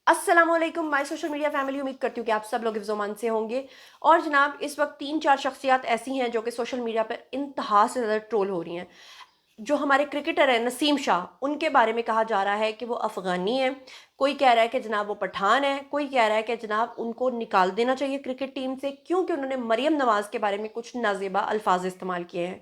अस्सलाम वालेकुम my social media family. उम्मीद करती हूँ कि आप सब लोग हिफ्ज़-ओ-अमान से होंगे। और जनाब इस वक्त 3-4 शख्सियात ऐसी हैं जो कि सोशल मीडिया पर इंतहा से ज़्यादा ट्रोल हो रही हैं। जो हमारे क्रिकेटर हैं नसीम शाह, उनके बारे में कहा जा रहा है कि वो अफ़गानी हैं, कोई कह रहा है कि जनाब वो पठान है, कोई कह रहा है कि जनाब उनको निकाल देना चाहिए क्रिकेट टीम से क्योंकि उन्होंने मरियम नवाज़ के बारे में कुछ नाज़ेबा अल्फाज इस्तेमाल किए हैं।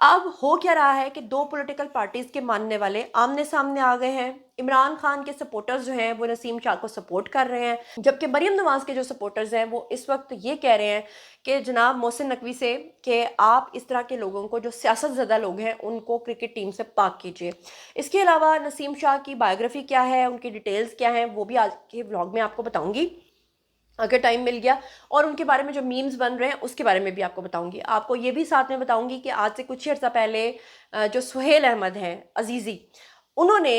अब हो क्या रहा है कि दो पॉलिटिकल पार्टीज के मानने वाले आमने सामने आ गए हैं। इमरान खान के सपोर्टर्स जो हैं वो नसीम शाह को सपोर्ट कर रहे हैं, जबकि मरियम नवाज के जो सपोर्टर्स हैं वो इस वक्त ये कह रहे हैं कि जनाब मोहसिन नकवी से कि आप इस तरह के लोगों को, जो सियासत ज़दा लोग हैं, उनको क्रिकेट टीम से पाक कीजिए। इसके अलावा नसीम शाह की बायोग्राफी क्या है, उनकी डिटेल्स क्या हैं, वो भी आज के व्लॉग में आपको बताऊंगी अगर टाइम मिल गया। और उनके बारे में जो मीम्स बन रहे हैं उसके बारे में भी आपको बताऊंगी। आपको ये भी साथ में बताऊंगी कि आज से कुछ ही अर्सा पहले जो सुहेल अहमद हैं अजीज़ी, उन्होंने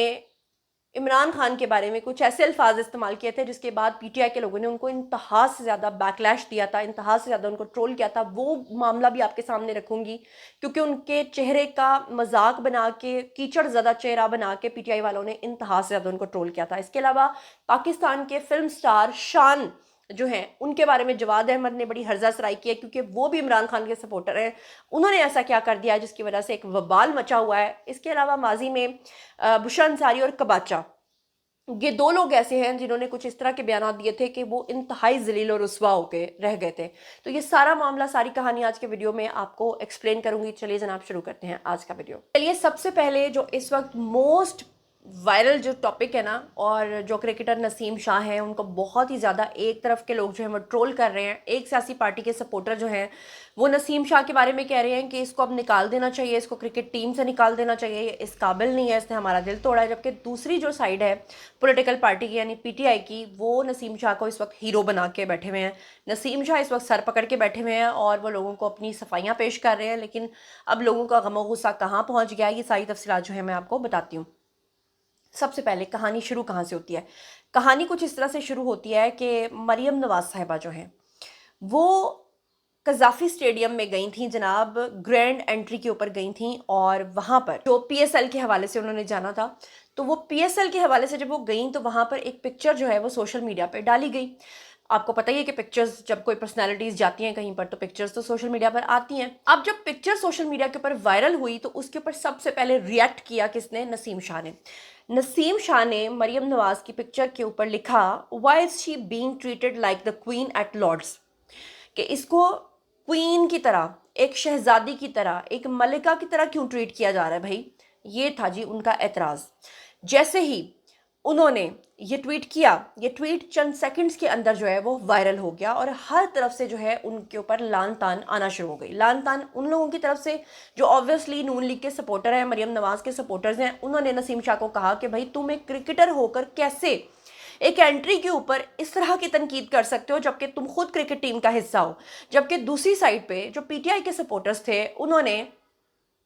इमरान खान के बारे में कुछ ऐसे अल्फाज इस्तेमाल किए थे जिसके बाद पीटीआई के लोगों ने उनको इंतहा से ज़्यादा बैकलैश दिया था, इंतहा से ज़्यादा उनको ट्रोल किया था। वो मामला भी आपके सामने रखूंगी क्योंकि उनके चेहरे का मजाक बना के, कीचड़ ज़्यादा चेहरा बना के पीटीआई वालों ने इंतहा से ज़्यादा उनको ट्रोल किया था। इसके अलावा पाकिस्तान के फिल्म स्टार शान जो हैं उनके बारे में जवाद अहमद ने बड़ी हर्जा सराई की है क्योंकि वो भी इमरान खान के सपोर्टर हैं। उन्होंने ऐसा क्या कर दिया जिसकी वजह से एक वबाल मचा हुआ है। इसके अलावा माजी में बुशरा अंसारी और कबाचा, ये दो लोग ऐसे हैं जिन्होंने कुछ इस तरह के बयान दिए थे कि वो इंतहाई जलील और रुस्वा होके रह गए थे। तो ये सारा मामला, सारी कहानी आज के वीडियो में आपको एक्सप्लेन करूंगी। चलिए जनाब शुरू करते हैं आज का वीडियो। चलिए सबसे पहले जो इस वक्त मोस्ट वायरल जो टॉपिक है ना, और जो क्रिकेटर नसीम शाह हैं उनको बहुत ही ज़्यादा एक तरफ के लोग जो हैं वो ट्रोल कर रहे हैं। एक सियासी पार्टी के सपोर्टर जो हैं वो नसीम शाह के बारे में कह रहे हैं कि इसको अब निकाल देना चाहिए, इसको क्रिकेट टीम से निकाल देना चाहिए, इस काबिल नहीं है, इसने हमारा दिल तोड़ा है। जबकि दूसरी जो साइड है पॉलिटिकल पार्टी की यानी पीटीआई की, वो नसीम शाह को इस वक्त हीरो बना के बैठे हुए हैं। नसीम शाह इस वक्त सर पकड़ के बैठे हुए हैं और वो लोगों को अपनी सफाइयाँ पेश कर रहे हैं। लेकिन अब लोगों का गम गुस्सा कहाँ पहुँच गया, ये सारी तफसीलात जो है मैं आपको बताती हूँ। सबसे पहले कहानी शुरू कहाँ से होती है। कहानी कुछ इस तरह से शुरू होती है कि मरियम नवाज साहिबा जो हैं वो कज़ाफ़ी स्टेडियम में गई थी जनाब, ग्रैंड एंट्री के ऊपर गई थी और वहाँ पर जो पीएसएल के हवाले से उन्होंने जाना था। तो वो पीएसएल के हवाले से जब वो गई तो वहाँ पर एक पिक्चर जो है वो सोशल मीडिया पे डाली गई। आपको पता ही है कि पिक्चर्स जब कोई पर्सनालिटीज़ जाती हैं कहीं पर तो पिक्चर्स तो सोशल मीडिया पर आती हैं। अब जब पिक्चर सोशल मीडिया के ऊपर वायरल हुई तो उसके ऊपर सबसे पहले रिएक्ट किया किसने? नसीम शाह ने। नसीम शाह ने मरियम नवाज की पिक्चर के ऊपर लिखा, why is she being treated like the queen at Lord's, कि इसको क्वीन की तरह, एक शहजादी की तरह, एक मलिका की तरह क्यों ट्रीट किया जा रहा है भाई। ये था जी उनका एतराज़। जैसे ही उन्होंने ये ट्वीट किया, ये ट्वीट चंद सेकंड्स के अंदर जो है वो वायरल हो गया और हर तरफ से जो है उनके ऊपर लान तान आना शुरू हो गई। लान तान उन लोगों की तरफ से जो ऑब्वियसली नून लीग के सपोर्टर हैं, मरियम नवाज के सपोर्टर्स हैं। उन्होंने नसीम शाह को कहा कि भाई तुम एक क्रिकेटर होकर कैसे एक एंट्री के ऊपर इस तरह की तनकीद कर सकते हो जबकि तुम खुद क्रिकेट टीम का हिस्सा हो। जबकि दूसरी साइड पे जो पीटीआई के सपोर्टर्स थे उन्होंने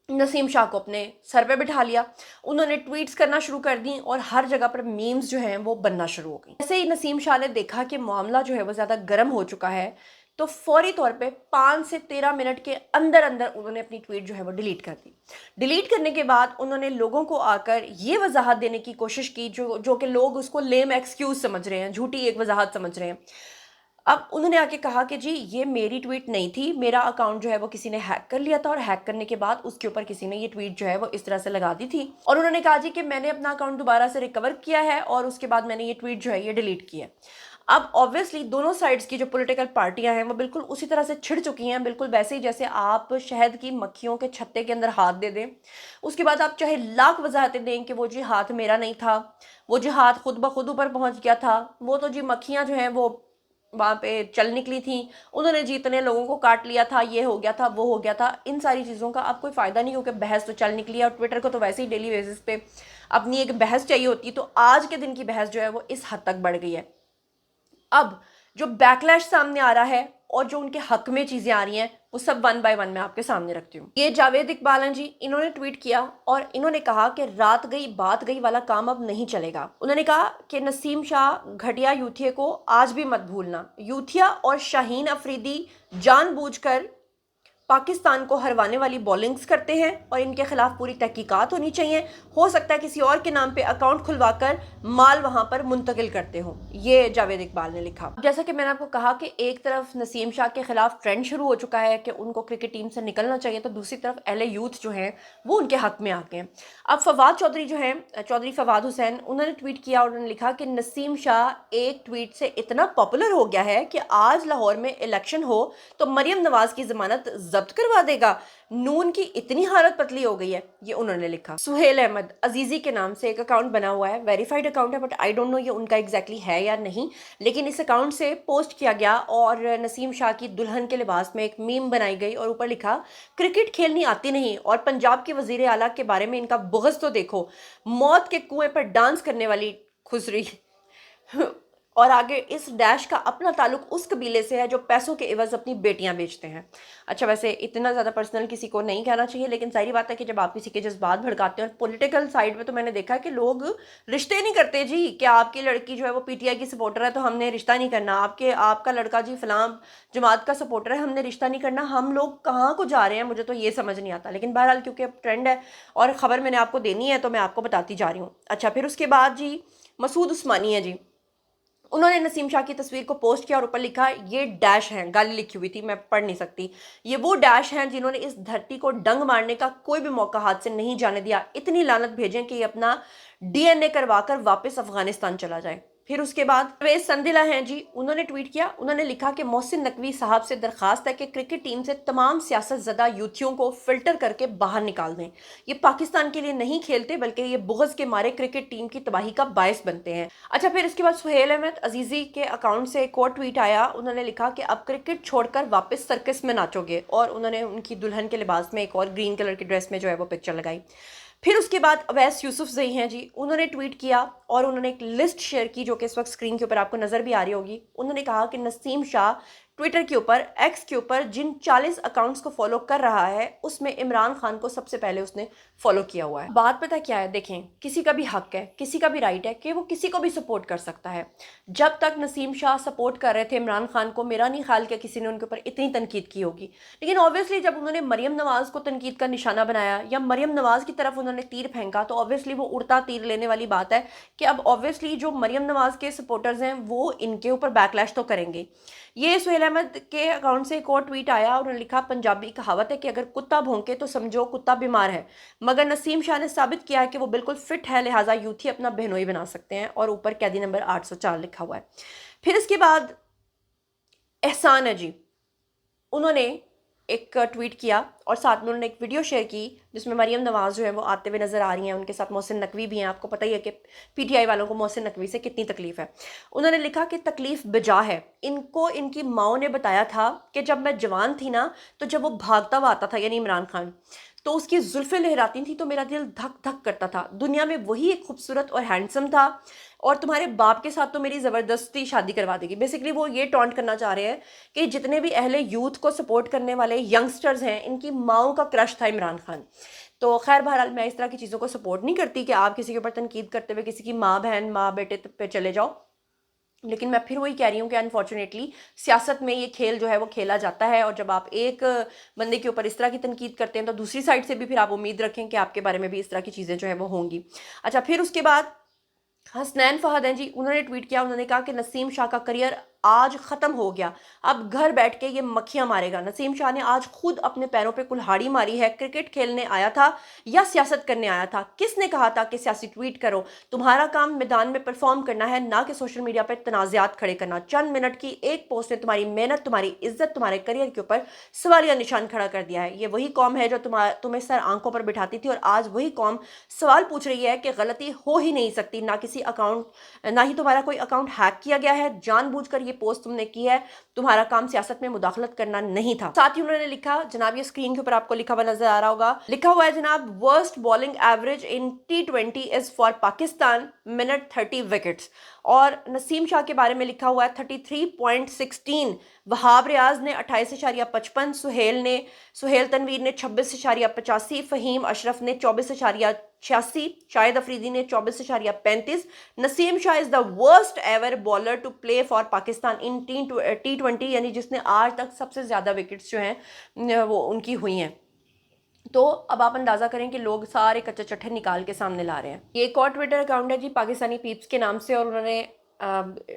नसीम शाह को अपने सर पे बिठा लिया, उन्होंने ट्वीट्स करना शुरू कर दी और हर जगह पर मीम्स जो हैं वो बनना शुरू हो गई। ऐसे ही नसीम शाह ने देखा कि मामला जो है वो ज़्यादा गर्म हो चुका है तो फौरी तौर पे 5 से 13 मिनट के अंदर अंदर उन्होंने अपनी ट्वीट जो है वो डिलीट कर दी। डिलीट करने के बाद उन्होंने लोगों को आकर ये वजाहत देने की कोशिश की जो कि लोग उसको लेम एक्सक्यूज समझ रहे हैं, झूठी एक वजाहत समझ रहे हैं। अब उन्होंने आके कहा कि जी ये मेरी ट्वीट नहीं थी, मेरा अकाउंट जो है वो किसी ने हैक कर लिया था और हैक करने के बाद उसके ऊपर किसी ने ये ट्वीट जो है वो इस तरह से लगा दी थी। और उन्होंने कहा जी कि मैंने अपना अकाउंट दोबारा से रिकवर किया है और उसके बाद मैंने ये ट्वीट जो है ये डिलीट किया। अब ऑब्वियसली दोनों साइड्स की जो पॉलिटिकल पार्टियां हैं वो बिल्कुल उसी तरह से छिड़ चुकी हैं, बिल्कुल वैसे ही जैसे आप शहद की मक्खियों के छत्ते के अंदर हाथ दे दें, उसके बाद आप चाहे लाख वजाहतें दें कि वो जी हाथ मेरा नहीं था, वो जी हाथ खुद ब खुद ऊपर पहुंच गया था, वो तो जी मक्खियां जो हैं वो वहाँ पे चल निकली थी, उन्होंने जितने लोगों को काट लिया था, ये हो गया था, वो हो गया था। इन सारी चीज़ों का अब कोई फ़ायदा नहीं, क्योंकि बहस तो चल निकली है और ट्विटर को तो वैसे ही डेली बेसिस पे अपनी एक बहस चाहिए होती है। तो आज के दिन की बहस जो है वो इस हद तक बढ़ गई है। अब जो बैकलैश सामने आ रहा है और जो उनके हक में चीज़ें आ रही हैं वो सब वन बाय वन मैं आपके सामने रखती हूँ। ये जावेद इकबाल हैं जी, इन्होंने ट्वीट किया और इन्होंने कहा कि रात गई बात गई वाला काम अब नहीं चलेगा। उन्होंने कहा कि नसीम शाह घटिया यूथिया को आज भी मत भूलना, यूथिया और शाहीन अफरीदी जानबूझकर पाकिस्तान को हरवाने वाली बॉलिंग्स करते हैं और इनके खिलाफ पूरी तहकीकात होनी चाहिए, हो सकता है किसी और के नाम पे अकाउंट खुलवाकर माल वहां पर मुंतकिल करते हों, ये जावेद इकबाल ने लिखा। जैसा कि मैंने आपको कहा कि एक तरफ नसीम शाह के खिलाफ ट्रेंड शुरू हो चुका है कि उनको क्रिकेट टीम से निकलना चाहिए, तो दूसरी तरफ अहले यूथ जो हैं वो उनके हक में आ गए हैं। अब फवाद चौधरी जो हैं, चौधरी फवाद हुसैन, उन्होंने ट्वीट किया और उन्होंने लिखा कि नसीम शाह एक ट्वीट से इतना पॉपुलर हो गया है कि आज लाहौर में इलेक्शन हो तो मरियम नवाज की जमानत जब्त करवा देगा, नून की इतनी हालत पतली हो गई है, ये उन्होंने लिखा। सुहेल अहमद अजीजी के नाम से एक अकाउंट बना हुआ है, वेरीफाइड अकाउंट है, बट आई डोंट नो ये उनका एग्जैक्टली है या नहीं, लेकिन इस अकाउंट से पोस्ट किया गया और नसीम शाह की दुल्हन के लिबास में एक मीम बनाई गई और ऊपर लिखा क्रिकेट खेलनी आती नहीं और पंजाब के वजीर आला के बारे में इनका बुग़्ज़ तो देखो, मौत के कुएं पर डांस करने वाली खुसरी। और आगे इस डैश का अपना ताल्लुक उस कबीले से है जो पैसों के एवज अपनी बेटियां बेचते हैं। अच्छा, वैसे इतना ज़्यादा पर्सनल किसी को नहीं कहना चाहिए, लेकिन सारी बात है कि जब आप किसी के जज्बात भड़काते हैं, और पॉलिटिकल साइड में तो मैंने देखा है कि लोग रिश्ते नहीं करते जी, कि आपकी लड़की जो है वो पीटीआई की सपोर्टर है तो हमने रिश्ता नहीं करना, आपका लड़का जी फलां जमात का सपोर्टर है हमने रिश्ता नहीं करना। हम लोग कहाँ को जा रहे हैं, मुझे तो ये समझ नहीं आता, लेकिन बहरहाल क्योंकि अब ट्रेंड है और ख़बर मैंने आपको देनी है तो मैं आपको बताती जा रही हूँ। अच्छा, फिर उसके बाद जी मसूद उस्मानी है जी, उन्होंने नसीम शाह की तस्वीर को पोस्ट किया और ऊपर लिखा ये डैश हैं, गाली लिखी हुई थी, मैं पढ़ नहीं सकती, ये वो डैश हैं जिन्होंने इस धरती को डंग मारने का कोई भी मौका हाथ से नहीं जाने दिया, इतनी लानत भेजें कि ये अपना डीएनए करवाकर वापस अफगानिस्तान चला जाए। फिर उसके बाद परवेज संदिला हैं जी, उन्होंने ट्वीट किया, उन्होंने लिखा कि मोहसिन नकवी साहब से दरखास्त है कि क्रिकेट टीम से तमाम सियासत ज़दा यूथियों को फिल्टर करके बाहर निकाल दें, ये पाकिस्तान के लिए नहीं खेलते बल्कि ये बुग़्ज़ के मारे क्रिकेट टीम की तबाही का बायस बनते हैं। अच्छा, फिर इसके बाद सुहेल अहमद अजीज़ी के अकाउंट से एक और ट्वीट आया, उन्होंने लिखा कि अब क्रिकेट छोड़कर वापस सर्कस में नाचोगे, और उन्होंने उनकी दुल्हन के लिबास में एक और ग्रीन कलर की ड्रेस में जो है वो पिक्चर लगाई। फिर उसके बाद अवैस यूसुफ जई हैं जी, उन्होंने ट्वीट किया और उन्होंने एक लिस्ट शेयर की जो कि इस वक्त स्क्रीन के ऊपर आपको नज़र भी आ रही होगी। उन्होंने कहा कि नसीम शाह ट्विटर के ऊपर, एक्स के ऊपर जिन 40 अकाउंट्स को फॉलो कर रहा है उसमें इमरान खान को सबसे पहले उसने फॉलो किया हुआ है। बात पता क्या है, देखें, किसी का भी हक है, किसी का भी राइट है कि वो किसी को भी सपोर्ट कर सकता है। जब तक नसीम शाह सपोर्ट कर रहे थे इमरान खान को, मेरा नहीं ख्याल कि किसी ने उनके ऊपर इतनी तनकीद की होगी, लेकिन ऑब्वियसली जब उन्होंने मरियम नवाज को तनकीद का निशाना बनाया या मरियम नवाज की तरफ उन्होंने तीर फेंका, तो ऑब्वियसली वो उड़ता तीर लेने वाली बात है कि अब ऑब्वियसली जो मरियम नवाज के सपोर्टर्स हैं वो इनके ऊपर बैकलैश तो करेंगे। ये सुहेल अहमद के अकाउंट से एक और ट्वीट आया और उन्होंने लिखा पंजाबी कहावत है कि अगर कुत्ता भौंके तो समझो कुत्ता बीमार है, मगर नसीम शाह ने साबित किया है कि वो बिल्कुल फिट है, लिहाजा यूथ ही अपना बहनोई बना सकते हैं, और ऊपर कैदी नंबर 804 लिखा हुआ है। फिर इसके बाद एहसान है जी, उन्होंने एक ट्वीट किया और साथ में उन्होंने एक वीडियो शेयर की जिसमें मरियम नवाज जो है वो आते हुए नज़र आ रही हैं, उनके साथ मोहसिन नकवी भी हैं। आपको पता ही है कि पीटीआई वालों को मोहसिन नकवी से कितनी तकलीफ़ है। उन्होंने लिखा कि तकलीफ़ बेजा है, इनको इनकी माओ ने बताया था कि जब मैं जवान थी ना, तो जब वो भागता हुआ आता था यानी इमरान खान, तो उसकी जुल्फ़ें लहराती थी तो मेरा दिल धक धक करता था, दुनिया में वही एक खूबसूरत और हैंडसम था, और तुम्हारे बाप के साथ तो मेरी ज़बरदस्ती शादी करवा देगी। बेसिकली वो ये टॉन्ट करना चाह रहे हैं कि जितने भी अहले यूथ को सपोर्ट करने वाले यंगस्टर्स हैं, इनकी माओ का क्रश था इमरान खान। तो खैर बहरहाल मैं इस तरह की चीज़ों को सपोर्ट नहीं करती कि आप किसी के ऊपर तनकीद करते हुए किसी की माँ बहन माँ बेटे पे चले जाओ, लेकिन मैं फिर वही कह रही हूँ कि अनफॉर्चुनेटली सियासत में ये खेल जो है वो खेला जाता है, और जब आप एक बंदे के ऊपर इस तरह की तनकीद करते हैं तो दूसरी साइड से भी फिर आप उम्मीद रखें कि आपके बारे में भी इस तरह की चीज़ें जो है वो होंगी। अच्छा, फिर उसके बाद हसनैन फहद हैं जी, उन्होंने ट्वीट किया, उन्होंने कहा कि नसीम शाह का करियर आज ख़त्म हो गया, अब घर बैठ के ये मक्खियाँ मारेगा। नसीम शाह ने आज खुद अपने पैरों पे कुल्हाड़ी मारी है। क्रिकेट खेलने आया था या सियासत करने आया था? किसने कहा था कि सियासी ट्वीट करो? तुम्हारा काम मैदान में परफॉर्म करना है, ना कि सोशल मीडिया पर तनाज़ात खड़े करना। चंद मिनट की एक पोस्ट ने तुम्हारी मेहनत, तुम्हारी इज्जत, तुम्हारे करियर के ऊपर सवालिया निशान खड़ा कर दिया है। ये वही कौम है जो तुम्हें सर आंखों पर बिठाती थी, और आज वही कौम सवाल पूछ रही है कि गलती हो ही नहीं सकती, ना किसी अकाउंट, ना ही तुम्हारा कोई अकाउंट हैक किया गया है, जानबूझकर ये पोस्ट तुमने की है, तुम्हारा काम सियासत में मुदाखलत करना नहीं था। साथ ही उन्होंने लिखा, जनाब ये स्क्रीन के ऊपर आपको लिखा हुआ नजर आ रहा होगा, लिखा हुआ है जनाब, worst bowling average in T20 is for Pakistan, minute 30 wickets. और नसीम शाह के बारे में लिखा हुआ है 33.16, वहाब रियाज ने 28.55, सुहेल तनवीर ने 26.85, फ़हीम अशरफ ने 24.4 86, शाहिद अफरीदी ने 24.35। Naseem Shah is the worst ever bowler to play for Pakistan in T20, यानी जिसने आज तक सबसे ज़्यादा विकेट्स जो हैं वो उनकी हुई हैं। तो अब आप अंदाज़ा करें कि लोग सारे कच्चे चट्टे निकाल के सामने ला रहे हैं। ये एक और ट्विटर अकाउंट है जी, पाकिस्तानी पीप्स के नाम से, और उन्होंने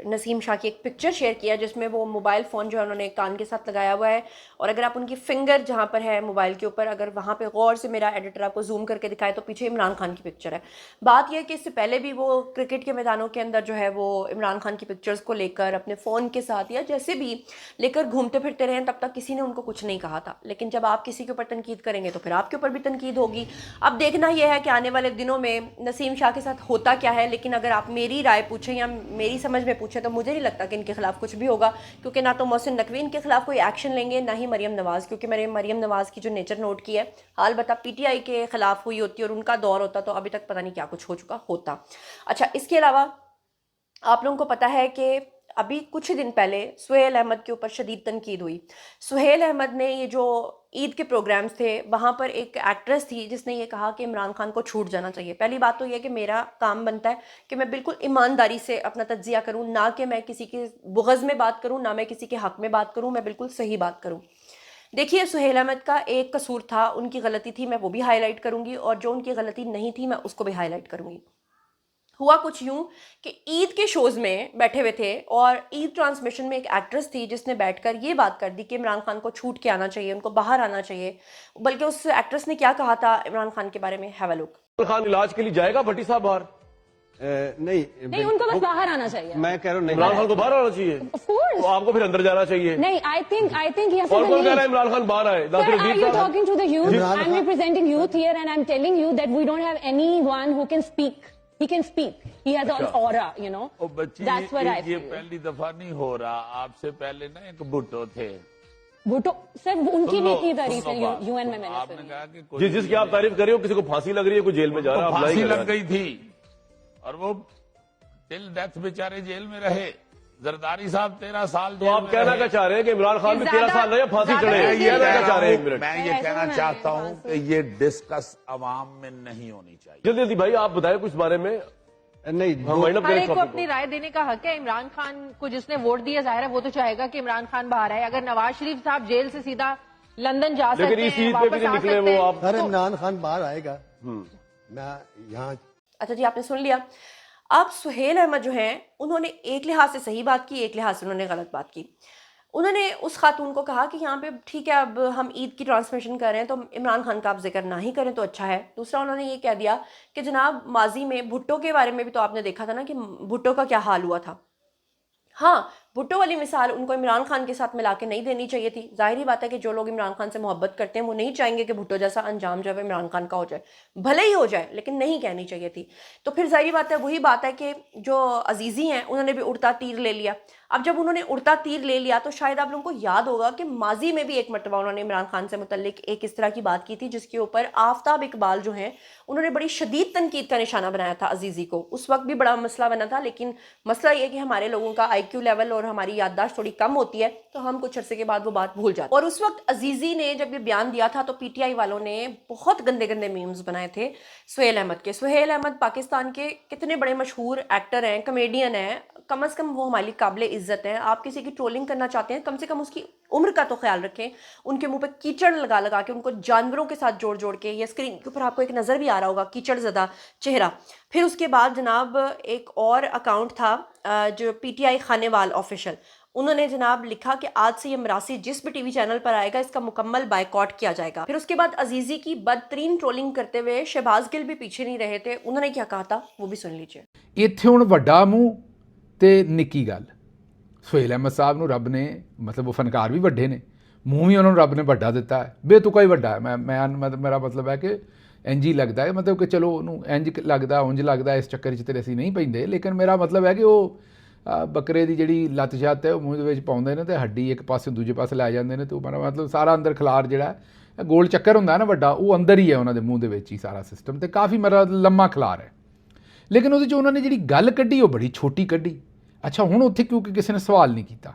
नसीम शाह की एक पिक्चर शेयर किया जिसमें वो मोबाइल फ़ोन जो है उन्होंने कान के साथ लगाया हुआ है, और अगर आप उनकी फिंगर जहाँ पर है मोबाइल के ऊपर, अगर वहाँ पे गौर से मेरा एडिटर आपको जूम करके दिखाए तो पीछे इमरान खान की पिक्चर है। बात यह है कि इससे पहले भी वो क्रिकेट के मैदानों के अंदर जो है वो इमरान खान की पिक्चर्स को लेकर अपने फ़ोन के साथ या जैसे भी लेकर घूमते फिरते रहे, तब तक किसी ने उनको कुछ नहीं कहा था। लेकिन जब आप किसी के ऊपर तनकीद करेंगे तो फिर आपके ऊपर भी तनकीद होगी। अब देखना यह है कि आने वाले दिनों में नसीम शाह के साथ होता क्या है, लेकिन अगर आप मेरी राय पूछें या मेरी समझ में पूछें तो मुझे नहीं लगता कि इनके खिलाफ कुछ भी होगा, क्योंकि ना तो मोहसिन नकवी इनके खिलाफ कोई एक्शन लेंगे, ना ही मरियम नवाज़, क्योंकि मैंने मरियम नवाज़ की जो नेचर नोट की है, हाल बता पीटीआई के खिलाफ हुई होती और उनका दौर होता तो अभी तक पता नहीं क्या कुछ हो चुका होता। अच्छा, इसके अलावा आप लोगों को पता है कि अभी कुछ दिन पहले सुहेल अहमद के ऊपर शदीद तनकीद हुई। सुहेल अहमद ने ये जो ईद के प्रोग्राम्स थे वहाँ पर एक एक्ट्रेस थी जिसने ये कहा कि इमरान खान को छूट जाना चाहिए। पहली बात तो ये कि मेरा काम बनता है कि मैं बिल्कुल ईमानदारी से अपना तज्जिया करूँ, ना कि मैं किसी के बुग़्ज़ में बात करूँ, ना मैं किसी के हक़ में बात करूँ, मैं बिल्कुल सही बात करूँ। देखिए, सुहेल अहमद का एक कसूर था, उनकी गलती थी, मैं वो भी हाईलाइट करूँगी, और जो उनकी गलती नहीं थी मैं उसको भी हाईलाइट करूँगी। हुआ कुछ यूं कि ईद के शोज़ में बैठे हुए थे और ईद ट्रांसमिशन में एक एक्ट्रेस थी जिसने बैठकर ये बात कर दी कि इमरान खान को छूट के आना चाहिए, उनको बाहर आना चाहिए। बल्कि उस एक्ट्रेस ने क्या कहा था इमरान खान के बारे में, have a look. Imran Khan इलाज के लिए जाएगा भट्टी साहब बाहर? नहीं, उनको बस बाहर आना चाहिए। मैं कह रहा हूँ इमरान खान को बाहर आना चाहिए, तो आपको फिर अंदर जाना चाहिए। नहीं, आई थिंक और कौन कह रहा है इमरान खान बाहर आए? Talking to the youth, I am representing youth here and I am telling you that we don't have anyone who can speak. He can speak. He has an aura, you know. That's what I feel. ये पहली दफा नहीं हो रहा, आपसे पहले ना एक भुट्टो थे। भुट्टो सर, उनकी भी इतनी तारीफ है यूएन में मैंने आपने सुनी। कहा कि जिसकी आप तारीफ कर रहे हो किसी को फांसी लग रही है, कोई जेल में जा रहा है, फांसी लग गई थी और वो टिल डेथ बेचारे जेल में रहे। जरदारी साहब 13 साल तो आप कहना क्या चाह रहे हैं कि इमरान खान भी 13 साल रहे, फांसी चढ़े? मैं ये कहना चाहता हूँ कि ये डिस्कस अवाम में नहीं होनी चाहिए। जल्दी जल्दी भाई आप बताएं कुछ बारे में। नहीं, हर एक को अपनी राय देने का हक है। इमरान खान को जिसने वोट दिया, जाहिर है वो तो चाहेगा कि इमरान खान बाहर आए। अगर नवाज शरीफ साहब जेल से सीधा लंदन जा सकते हैं, वापस आ सकते हैं, अरे इमरान खान बाहर आएगा। मैं यहाँ अच्छा जी, आपने सुन लिया। अब सुहेल अहमद जो हैं उन्होंने एक लिहाज से सही बात की, एक लिहाज से उन्होंने गलत बात की। उन्होंने उस खातून को कहा कि यहाँ पे ठीक है, अब हम ईद की ट्रांसमिशन कर रहे हैं तो इमरान खान का आप जिक्र ना ही करें तो अच्छा है। दूसरा उन्होंने ये कह दिया कि जनाब माजी में भुट्टो के बारे में भी तो आपने देखा था ना कि भुट्टो का क्या हाल हुआ था। हाँ, भुट्टो वाली मिसाल उनको इमरान खान के साथ मिला के नहीं देनी चाहिए थी। जाहिर बात है कि जो लोग इमरान खान से मोहब्बत करते हैं वो नहीं चाहेंगे कि भुट्टो जैसा अंजाम जो है इमरान खान का हो जाए, भले ही हो जाए, लेकिन नहीं कहनी चाहिए थी। तो फिर जाहिर बात है, वही बात है कि जो अजीज़ी हैं उन्होंने भी उड़ता तीर ले लिया। अब जब उन्होंने उड़ता तीर ले लिया तो शायद आप लोगों को याद होगा कि माजी में भी एक मरतबा उन्होंने इमरान खान से मुतल्लिक एक इस तरह की बात की थी जिसके ऊपर आफ्ताब इकबाल जो हैं उन्होंने बड़ी शदीद तनकीद का निशाना बनाया था अजीज़ी को। उस वक्त भी बड़ा मसला बना था, लेकिन मसला ये कि हमारे लोगों का IQ लेवल और हमारी याददाश्त थोड़ी कम होती है, तो हम कुछ अरसे के बाद वो बात भूल जाते। और उस वक्त अजीज़ी ने जब ये बयान दिया था तो PTI वालों ने बहुत गंदे गंदे मीम्स बनाए थे सुहेल अहमद के। सुहेल अहमद पाकिस्तान के कितने बड़े मशहूर एक्टर हैं, कमेडियन हैं, कम अज़ कम वो हमारी काबिल इज़्ज़त हैं। आप किसी की ट्रोलिंग करना चाहते हैं, कम से कम उसकी उम्र का तो ख्याल रखें। उनके मुंह पे कीचड़ लगा लगा के, उनको जानवरों के साथ जोड़ जोड़ के, या स्क्रीन के ऊपर आपको एक नज़र भी आ रहा होगा कीचड़ ज़दा चेहरा। फिर उसके बाद जनाब एक और अकाउंट था जो PTI खानेवाल ऑफिशियल, उन्होंने जनाब लिखा कि आज से ये मरासी जिस भी TV चैनल पर आएगा इसका मुकम्मल बायकॉट किया जाएगा। फिर उसके बाद अजीज़ी की बदतरीन ट्रोलिंग करते हुए शहबाज गिल भी पीछे नहीं रहे थे। उन्होंने क्या कहा था वो भी सुन लीजिए। ਇੱਥੇ ਹੁਣ ਵੱਡਾ ਮੂੰਹ ਤੇ ਨਿੱਕੀ ਗੱਲ। ਸੁਹੇਲ ਅਹਿਮਦ ਸਾਹਿਬ ਨੂੰ ਰੱਬ ਨੇ, ਮਤਲਬ ਉਹ ਫਨਕਾਰ ਵੀ ਵੱਡੇ ਨੇ, ਮੂੰਹ ਵੀ ਉਹਨਾਂ ਨੂੰ ਰੱਬ ਨੇ ਵੱਡਾ ਦਿੱਤਾ ਹੈ, ਬੇਤੁਕਾ ਹੀ ਵੱਡਾ ਹੈ। ਮੇਰਾ ਮਤਲਬ ਹੈ ਕਿ ਇੰਝ ਹੀ ਲੱਗਦਾ ਹੈ, ਮਤਲਬ ਕਿ ਚਲੋ ਉਹਨੂੰ ਇੰਝ ਲੱਗਦਾ, ਉਂਝ ਲੱਗਦਾ, ਇਸ ਚੱਕਰ 'ਚ ਤੇ ਅਸੀਂ ਨਹੀਂ ਪੈਂਦੇ। ਲੇਕਿਨ ਮੇਰਾ ਮਤਲਬ ਹੈ ਕਿ ਉਹ ਬੱਕਰੇ ਦੀ ਜਿਹੜੀ ਲੱਤ ਛੱਤ ਹੈ ਉਹ ਮੂੰਹ ਦੇ ਵਿੱਚ ਪਾਉਂਦੇ ਨੇ ਤੇ ਹੱਡੀ ਇੱਕ ਪਾਸੇ ਦੂਜੇ ਪਾਸੇ ਲੈ ਜਾਂਦੇ ਨੇ, ਤੇ ਉਹ ਮਤਲਬ ਸਾਰਾ ਅੰਦਰ ਖਿਲਾਰ ਜਿਹੜਾ ਗੋਲ ਚੱਕਰ ਹੁੰਦਾ ਨਾ ਵੱਡਾ, ਉਹ ਅੰਦਰ ਹੀ ਹੈ ਉਹਨਾਂ ਦੇ ਮੂੰਹ ਦੇ ਵਿੱਚ ਹੀ ਸਾਰਾ ਸਿਸਟਮ, ਤੇ ਕਾਫੀ ਮੇਰਾ ਲੰਮਾ ਖਿਲਾਰ ਹੈ। ਲੇਕਿਨ ਉਹਦੇ 'ਚ ਉਹਨਾਂ ਨੇ ਜਿਹੜੀ ਗੱਲ ਕੱਢੀ ਉਹ ਬੜੀ ਛੋਟੀ ਕੱਢੀ। ਅੱਛਾ, ਹੁਣ ਉੱਥੇ ਕਿਉਂਕਿ ਕਿਸੇ ਨੇ ਸਵਾਲ ਨਹੀਂ ਕੀਤਾ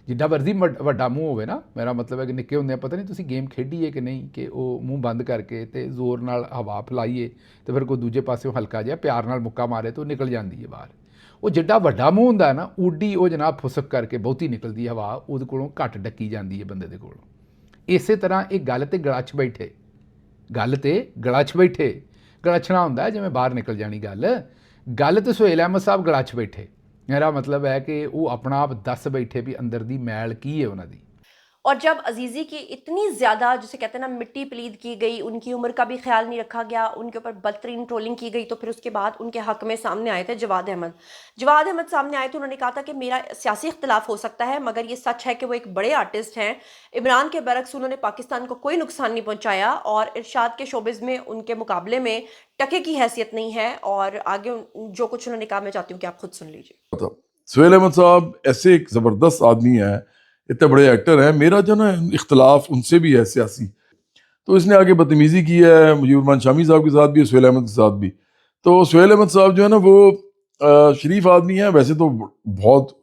ਜਿੱਡਾ ਮਰਜ਼ੀ ਵੱਡਾ ਮੂੰਹ ਹੋਵੇ ਨਾ, ਮੇਰਾ ਮਤਲਬ ਹੈ ਕਿ ਨਿੱਕੇ ਹੁੰਦੇ ਪਤਾ ਨਹੀਂ ਤੁਸੀਂ ਗੇਮ ਖੇਡੀ ਹੈ ਕਿ ਨਹੀਂ, ਕਿ ਉਹ ਮੂੰਹ ਬੰਦ ਕਰਕੇ ਤੇ ਜ਼ੋਰ ਨਾਲ ਹਵਾ ਫਲਾਈਏ ਤੇ ਫਿਰ ਕੋਈ ਦੂਜੇ ਪਾਸਿਓਂ ਹਲਕਾ ਜਿਹਾ ਪਿਆਰ ਨਾਲ ਮੁੱਕਾ ਮਾਰੇ ਤਾਂ ਉਹ ਨਿਕਲ ਜਾਂਦੀ ਹੈ ਬਾਹਰ। ਉਹ ਜਿੱਡਾ ਵੱਡਾ ਮੂੰਹ ਹੁੰਦਾ ਨਾ, ਉੱਡੀ ਉਹ ਜਨਾਬ ਫੁਸਕ ਕਰਕੇ ਬਹੁਤੀ ਨਿਕਲਦੀ ਹਵਾ, ਉਹਦੇ ਕੋਲੋਂ ਘੱਟ ਡੱਕੀ ਜਾਂਦੀ ਹੈ ਬੰਦੇ ਦੇ ਕੋਲੋਂ। ਇਸੇ ਤਰ੍ਹਾਂ ਇਹ ਗੱਲ ਤੇ ਗਲਚ ਬੈਠੇ, ਗੱਲ ਤੇ ਗਲਚ ਬੈਠੇ, ਗਲਛਣਾ ਹੁੰਦਾ ਜਿਵੇਂ ਬਾਹਰ ਨਿਕਲ ਜਾਣੀ ਗੱਲ ਤੇ ਸੁਹੇਲ ਅਹਿਮਦ ਸਾਹਿਬ ਗਲਚ ਬੈਠੇ। ਮੇਰਾ ਮਤਲਬ ਹੈ ਕਿ ਉਹ ਆਪਣਾ ਆਪ ਦੱਸ ਬੈਠੇ ਵੀ ਅੰਦਰ ਦੀ ਮੈਲ ਕੀ ਹੈ ਉਹਨਾਂ ਦੀ। और जब अजीज़ी की इतनी ज़्यादा, जिसे कहते हैं ना, मिट्टी पलीद की गई, उनकी उम्र का भी ख्याल नहीं रखा गया, उनके ऊपर बदतरीन ट्रोलिंग की गई, तो फिर उसके बाद उनके हक़ में सामने आए थे जवाद अहमद सामने आए थे। उन्होंने कहा था कि मेरा सियासी इख्तलाफ हो सकता है मगर ये सच है कि वो एक बड़े आर्टिस्ट हैं। इमरान के बरक्स उन्होंने पाकिस्तान को कोई नुकसान नहीं पहुँचाया और इरशाद के शोबिज़ में उनके मुकाबले में टके की हैसियत नहीं है। और आगे जो कुछ उन्होंने कहा मैं चाहती हूँ कि आप खुद सुन लीजिए। सुहेल अहमद साहब ऐसे एक ज़बरदस्त आदमी है, इतने बड़े एक्टर हैं, मेरा जो ना इख्तलाफ उनसे भी है सियासी, तो इसने आगे बदतमीज़ी की है मुजीब रहमान शामी साहब के साथ भी, सुहेल अहमद के साथ भी। तो सुहेल अहमद साहब जो है ना वो शरीफ आदमी है, वैसे तो बहुत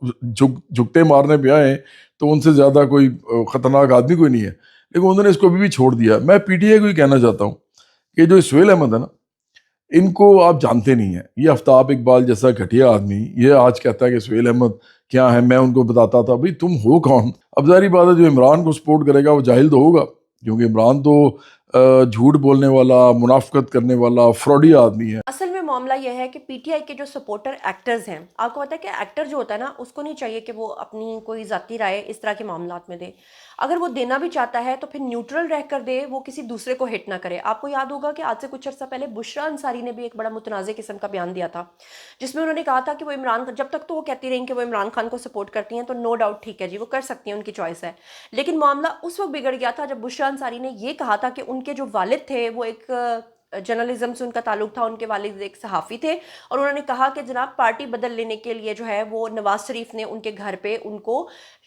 झुकते मारने पे आए, तो उनसे ज़्यादा कोई ख़तरनाक आदमी कोई नहीं है, लेकिन उन्होंने इसको अभी भी छोड़ दिया। मैं PTI को ही कहना चाहता हूँ कि जो सुहेल अहमद है ना, इनको आप जानते नहीं हैं। ये आफ्ताब इकबाल जैसा घटिया आदमी ये आज कहता है कि सुहेल अहमद क्या है, मैं उनको बताता था भाई तुम हो कौन। अब ज़ाहिर बात है जो इमरान को सपोर्ट करेगा वो जाहिल तो होगा, क्योंकि इमरान तो झूठ बोलने वाला, मुनाफकत करने वाला, फ्रॉडी आदमी है। असल में मामला यह है कि PTI के जो सपोर्टर एक्टर्स हैं, आपको पता है कि एक्टर जो होता है ना, उसको नहीं चाहिए कि वो अपनी कोई ज़ाती राय इस तरह के मामलात में दे। अगर वो देना भी चाहता है तो फिर न्यूट्रल रह कर दे, वो किसी दूसरे को हिट ना करे। आपको याद होगा कि आज से कुछ अर्सा पहले बुशरा अंसारी ने भी एक बड़ा मुतनाज़ किस्म का बयान दिया था, जिसमें उन्होंने कहा था कि वो इमरान, जब तक तो वो कहती रही कि वो इमरान खान को सपोर्ट करती हैं, तो नो डाउट ठीक है जी, वो कर सकती हैं, उनकी चॉइस है। लेकिन मामला उस वक्त बिगड़ गया था जब बुशरा अंसारी ने ये कहा था कि उनके जो वालिद थे वो एक जर्नलिज्म से उनका ताल्लुक था, उनके वालिद एक सहाफ़ी थे, और उन्होंने कहा कि जनाब पार्टी बदल लेने के लिए जो है वो नवाज शरीफ ने उनके घर पे उनको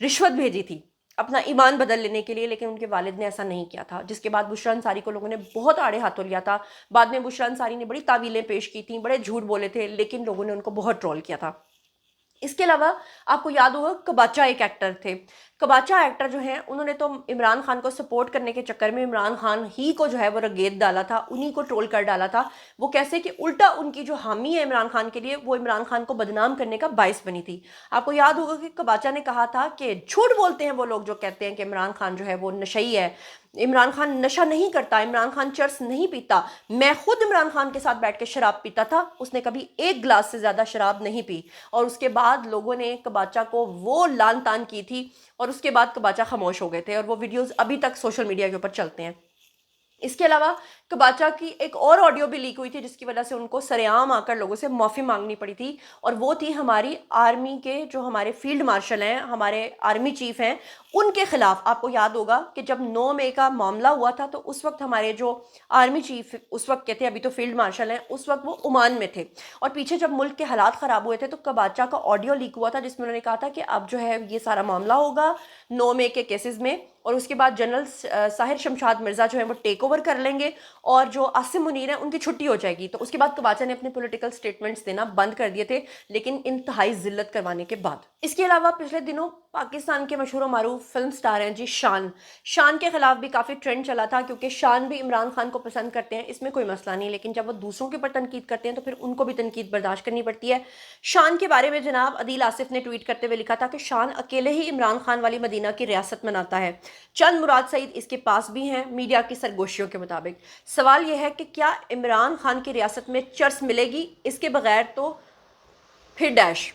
रिश्वत भेजी थी अपना ईमान बदल लेने के लिए, लेकिन उनके वालिद ने ऐसा नहीं किया था। जिसके बाद बुशरा अंसारी को लोगों ने बहुत आड़े हाथों लिया था। बाद में बुशरा अंसारी ने बड़ी तावीलें पेश की थी, बड़े झूठ बोले थे, लेकिन लोगों ने उनको बहुत ट्रोल किया था। इसके अलावा आपको याद होगा कबाचा एक एक्टर थे। कबाचा एक्टर जो हैं उन्होंने तो इमरान खान को सपोर्ट करने के चक्कर में इमरान खान ही को जो है वो रगेद डाला था, उन्हीं को ट्रोल कर डाला था। वो कैसे कि उल्टा उनकी जो हामी है इमरान खान के लिए, वो इमरान खान को बदनाम करने का बाइस बनी थी। आपको याद होगा कि कबाचा ने कहा था कि झूठ बोलते हैं वो लोग जो कहते हैं कि इमरान खान जो है वो नशई है। इमरान खान नशा नहीं करता, इमरान खान चर्स नहीं पीता, मैं खुद इमरान खान के साथ बैठ के शराब पीता था, उसने कभी एक गिलास से ज़्यादा शराब नहीं पी। और उसके बाद लोगों ने कबाचा को वो लान तान की थी और उसके बाद कबाचा खामोश हो गए थे, और वो वीडियोस अभी तक सोशल मीडिया के ऊपर चलते हैं। इसके अलावा कबाचा की एक और ऑडियो भी लीक हुई थी जिसकी वजह से उनको सरेआम आकर लोगों से माफ़ी मांगनी पड़ी थी, और वो थी हमारी आर्मी के जो हमारे फील्ड मार्शल हैं, हमारे आर्मी चीफ हैं, उनके खिलाफ। आपको याद होगा कि जब 9 मई का मामला हुआ था तो उस वक्त हमारे जो आर्मी चीफ उस वक्त के थे, अभी तो फील्ड मार्शल हैं, उस वक्त वो ओमान में थे, और पीछे जब मुल्क के हालात ख़राब हुए थे तो कबाचा का ऑडियो लीक हुआ था जिसमें उन्होंने कहा था कि अब जो है ये सारा मामला होगा 9 मई के केसेस में, और उसके बाद जनरल साहिर शमशाद मिर्ज़ा जो है वो टेक ओवर कर लेंगे और जो आसिम मुनीर हैं उनकी छुट्टी हो जाएगी। तो उसके बाद कबाचा ने अपने पॉलिटिकल स्टेटमेंट्स देना बंद कर दिए थे, लेकिन इंतहाई जिल्लत करवाने के बाद। इसके अलावा पिछले दिनों पाकिस्तान के मशहूर और मारूफ फिल्म स्टार हैं जी शान के खिलाफ भी काफ़ी ट्रेंड चला था, क्योंकि शान भी इमरान खान को पसंद करते हैं, इसमें कोई मसला नहीं, लेकिन जब वो दूसरों के ऊपर तनकीद करते हैं तो फिर उनको भी तनकीद बर्दाश्त करनी पड़ती है। शान के बारे में जनाब अदील आसिफ ने ट्वीट करते हुए लिखा था कि शान अकेले ही इमरान खान वाली मदीना की रियासत मनाता है, चंद मुराद सईद इसके पास भी हैं मीडिया की सरगोशियों के मुताबिक। सवाल यह है कि क्या इमरान खान की रियासत में चर्च मिलेगी, इसके बगैर तो फिर डैश।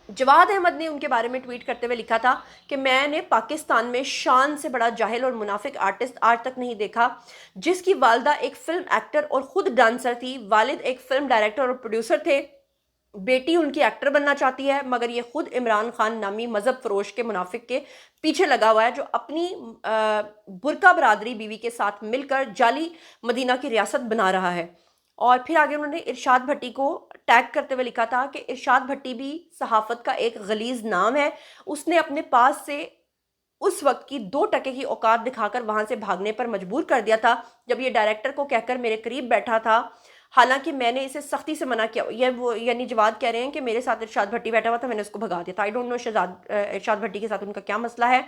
जवाद अहमद ने उनके बारे में ट्वीट करते हुए लिखा था कि मैंने पाकिस्तान में शान से बड़ा जाहिल और मुनाफिक आर्टिस्ट आज तक नहीं देखा, जिसकी वालदा एक फिल्म एक्टर और ख़ुद डांसर थी, वालिद एक फिल्म डायरेक्टर और प्रोड्यूसर थे, बेटी उनकी एक्टर बनना चाहती है, मगर ये खुद इमरान खान नामी मज़हब फरोश के मुनाफिक के पीछे लगा हुआ है, जो अपनी बुरका बरादरी बीवी के साथ मिलकर जाली मदीना की रियासत बना रहा है। और फिर आगे उन्होंने इरशाद भट्टी को टैग करते हुए लिखा था कि इरशाद भट्टी भी सहाफ़त का एक गलीज़ नाम है, उसने अपने पास से उस वक्त की 2 टके की औकात दिखाकर वहाँ से भागने पर मजबूर कर दिया था, जब ये डायरेक्टर को कहकर मेरे करीब बैठा था, حالانکہ میں نے اسے سختی سے منع کیا. یہ وہ یعنی جواد کہہ رہے ہیں کہ میرے ساتھ ارشاد بھٹی بیٹھا ہوا تھا, میں نے اس کو بھگا دیا تھا. آئی ڈونٹ نو ارشاد بھٹی کے ساتھ ان کا کیا مسئلہ ہے.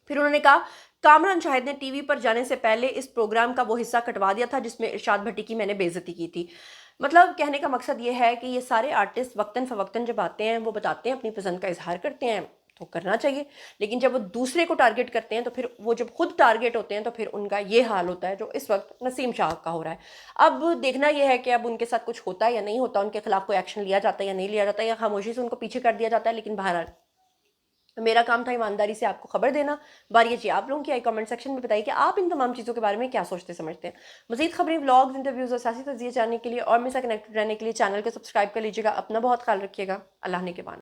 پھر انہوں نے کہا کامران شاہد نے ٹی وی پر جانے سے پہلے اس پروگرام کا وہ حصہ کٹوا دیا تھا جس میں ارشاد بھٹی کی میں نے بے عزتی کی تھی. مطلب کہنے کا مقصد یہ ہے کہ یہ سارے آرٹسٹ وقتاً فوقتاً جب آتے ہیں وہ بتاتے ہیں, اپنی پسند کا اظہار کرتے ہیں, تو کرنا چاہیے. لیکن جب وہ دوسرے کو ٹارگٹ کرتے ہیں تو پھر وہ جب خود ٹارگٹ ہوتے ہیں تو پھر ان کا یہ حال ہوتا ہے جو اس وقت نسیم شاہ کا ہو رہا ہے. اب دیکھنا یہ ہے کہ اب ان کے ساتھ کچھ ہوتا ہے یا نہیں ہوتا, ان کے خلاف کوئی ایکشن لیا جاتا ہے یا نہیں لیا جاتا ہے, یا خاموشی سے ان کو پیچھے کر دیا جاتا ہے. لیکن بہرحال میرا کام تھا ایمانداری سے آپ کو خبر دینا. باری جی آپ لوگوں کی آئی کامنٹ سیکشن میں بتائیے کہ آپ ان تمام چیزوں کے بارے میں کیا سوچتے سمجھتے ہیں. مزید خبریں, ولاگز, انٹرویوز اور سیاسی تجزیے جاننے کے لیے اور میرے ساتھ کنیکٹڈ رہنے کے لیے چینل کو سبسکرائب کر لیجیے گا. اپنا بہت خیال رکھیے گا. اللہ نے کے بان.